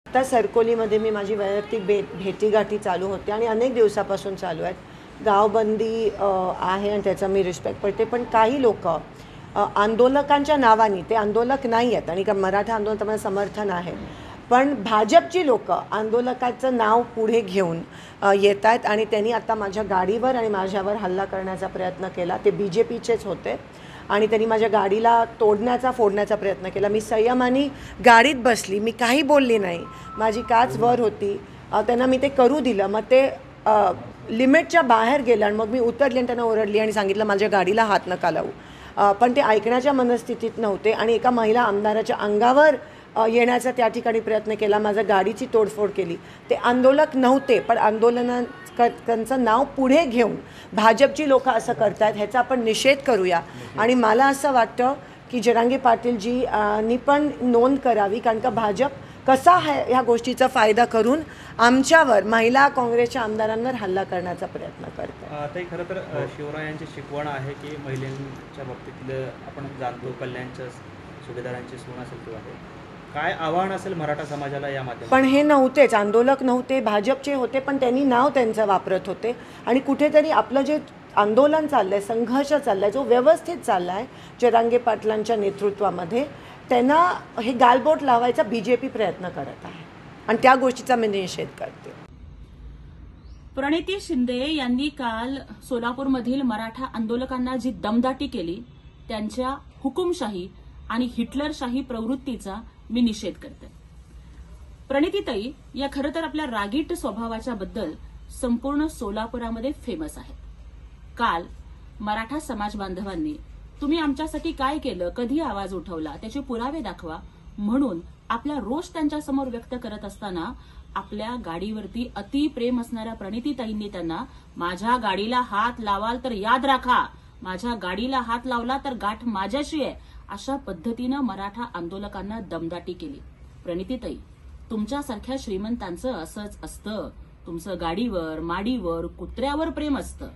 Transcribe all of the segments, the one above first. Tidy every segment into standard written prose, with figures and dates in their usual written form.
आता सरकोलीमध्ये मी माझी वैयक्तिक भेटीगाठी चालू होते आणि अनेक दिवसापासून चालू आहेत। गावबंदी आहे आणि त्याचा मी रिस्पेक्ट करते, पण काही लोक आंदोलकांच्या नावाने, ते आंदोलक नाही आहेत आणि का मराठा आंदोलन मला समर्थन आहे, पण भाजपची लोक आंदोलकाचं नाव पुढे घेऊन येत आहेत आणि त्यांनी आता माझ्या गाडीवर आणि माझ्यावर हल्ला करण्याचा प्रयत्न केला। ते बीजेपीचेच होते आणि त्यांनी माझ्या गाडीला फोडण्याचा प्रयत्न केला। मी संयमाने गाडीत बसली, मी काही बोलली नाही, माझी काच वर होती, त्यांना मी ते करू दिलं। मग ते लिमिटच्या बाहेर गेलं आणि मग मी उतरली आणि त्यांना ओरडली आणि सांगितलं माझ्या गाडीला हात नका लावू, पण ते ऐकण्याच्या मनस्थितीत नव्हते आणि एका महिला आमदाराच्या अंगावर येण्याचा त्या ठिकाणी प्रयत्न केला, माझ्या गाडीची तोडफोड केली। ते आंदोलक नव्हते, पण आंदोलनाचं नाव पुढे घेऊन भाजपची लोक असं करतात, ह्याचा आपण निषेध करूया। आणि मला असं वाटतं की जरांगे पाटीलजींनी पण नोंद करावी, कारण का भाजप कसा ह्या गोष्टीचा फायदा करून आमच्यावर, महिला काँग्रेसच्या आमदारांवर हल्ला करण्याचा प्रयत्न करतात। आता खरं तर शिवरायांची शिकवण आहे की महिलांच्या बाबतीतलं आपण जाणतो, कल्याणच्या सुभेदारांची सून असेल किंवा काय आव्हान असेल मराठा समाजाला या माध्यमातून? पण हे नव्हतेच, आंदोलक नव्हते, भाजपचे होते, पण त्यांनी नाव त्यांचं वापरत होते आणि कुठेतरी आपलं जे आंदोलन चाललंय, संघर्ष चाललाय, जो व्यवस्थित चाललाय जरांगे पाटलांच्या नेतृत्वामध्ये, त्यांना हे गालबोट लावायचा बीजेपी प्रयत्न करत आहे आणि त्या गोष्टीचा मी निषेध करते। प्रणिती शिंदे यांनी काल सोलापूरमधील मराठा आंदोलकांना जी दमदाटी केली, त्यांच्या हुकुमशाही आणि हिटलरशाही प्रवृत्तीचा मी निषेध करते। प्रणितीताई या खरं तर आपल्या रागीट स्वभावाच्या बद्दल संपूर्ण सोलापुरामध्ये फेमस आहेत। काल मराठा समाज बांधवांनी तुम्ही आमच्यासाठी काय केलं, कधी आवाज उठवला, त्याचे पुरावे दाखवा म्हणून आपला रोष त्यांच्यासमोर व्यक्त करत असताना आपल्या गाडीवरती अतिप्रेम असणाऱ्या प्रणितीताईंनी त्यांना माझ्या गाडीला हात लावाल तर याद राखा, माझ्या गाडीला हात लावला तर गाठ माझ्याशी आहे, अशा पद्धतीनं मराठा आंदोलकांना दमदाटी केली। प्रणितीताई, तुमच्यासारख्या श्रीमंतांचं असंच असतं, तुमचं गाडीवर, माडीवर, कुत्र्यावर प्रेम असतं।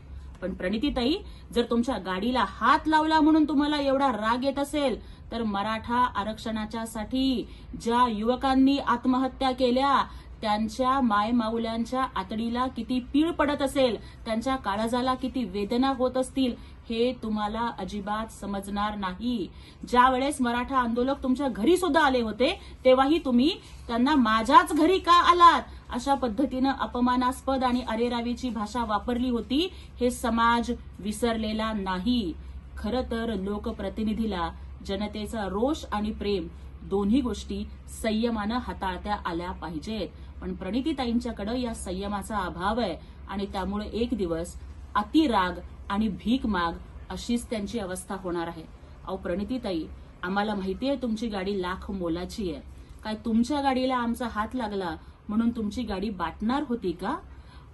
पण प्रणितीताई, जर तुमच्या गाडीला हात लावला म्हणून तुम्हाला एवढा राग येत असेल तर मराठा आरक्षणाच्यासाठी ज्या युवकांनी आत्महत्या केल्या, त्यांच्या मायमाऊल्यांच्या आतडीला किती पीळ पडत असेल, त्यांच्या काळजाला किती वेदना होत असतील, हे तुम्हाला अजिबात समजणार नाही। ज्या वेळेस मराठा आंदोलक तुमच्या घरी सुद्धा आले होते, तेव्हाही तुम्ही त्यांना माझ्याच घरी का आलात अशा पद्धतीनं अपमानास्पद आणि अरेरावीची भाषा वापरली होती, हे समाज विसरलेला नाही। खरं तर लोकप्रतिनिधीला जनतेचा रोष आणि प्रेम दोन्ही गोष्टी संयमानं हाताळता आल्या पाहिजेत, पण प्रणितीताईंच्याकडे या संयमाचा अभाव आहे आणि त्यामुळे एक दिवस अतिराग आणि भीक माग अशीच त्यांची अवस्था होणार आहे। अहो प्रणितीताई, आम्हाला माहितीये तुमची गाडी लाख मोलाची आहे, काय तुमच्या गाडीला आमचा हात लागला म्हणून तुमची गाडी बाटणार होती का?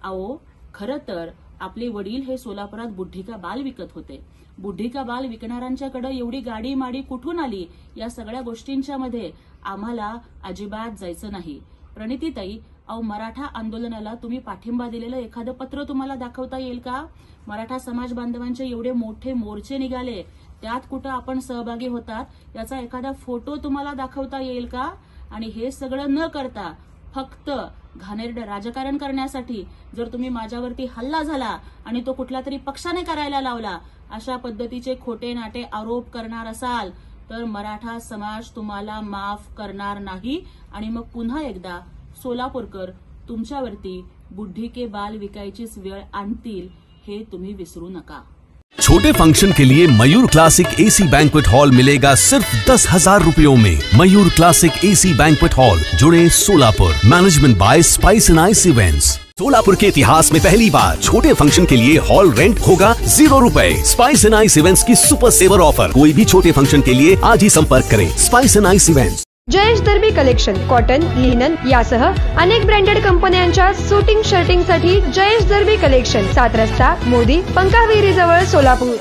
अहो खरं तर आपले वडील हे सोलापुरात बुढ्ढी का बाल विकत होते, बुढ्ढी का बाल विकणाऱ्यांच्याकडे एवढी गाडी माडी कुठून आली, या सगळ्या गोष्टींच्या मध्ये आम्हाला अजिबात जायचं नाही। प्रणितीताई, अहो मराठा आंदोलनाला तुम्ही पाठिंबा दिलेलं एखादं पत्र तुम्हाला दाखवता येईल का? मराठा समाज बांधवांचे एवढे मोठे मोर्चे निघाले, त्यात कुठं आपण सहभागी होतात, याचा एखादा फोटो तुम्हाला दाखवता येईल का? आणि हे सगळं न करता फक्त घाणेरडं राजकारण करण्यासाठी जर तुम्ही माझ्यावरती हल्ला झाला आणि तो कुठल्या तरी पक्षाने करायला लावला, अशा पद्धतीचे खोटे नाटे आरोप करणार असाल तर मराठा समाज तुम्हाला माफ करणार नाही आणि मग पुन्हा एकदा सोलापूरकर तुमच्यावरती बुढ्ढी के बाल विकायचीच वेळ आणतील, हे तुम्ही विसरू नका। छोटे फंक्शन के लिए Mayur classic AC banquet hall मिलेगा सिर्फ 10,000 रुपयों में। Mayur classic AC banquet hall, जुड़े Solapur. Management by spice and ice events. Solapur के इतिहास में पहली बार छोटे फंक्शन के लिए हॉल रेंट होगा 0 रुपए। स्पाइस एंड आइस इवेंट्स की सुपर सेवर ऑफर। कोई भी छोटे फंक्शन के लिए आज ही संपर्क करें। Spice and ice events. Jayesh दर्बी कलेक्शन, कॉटन, लिनन यासह अनेक ब्रँडेड कंपन्यांच्या सूटिंग शर्टिंग साठी जयेश दर्बी कलेक्शन, 7 रस्ता मोदी पंकाविहिरी जवळ सोलापूर।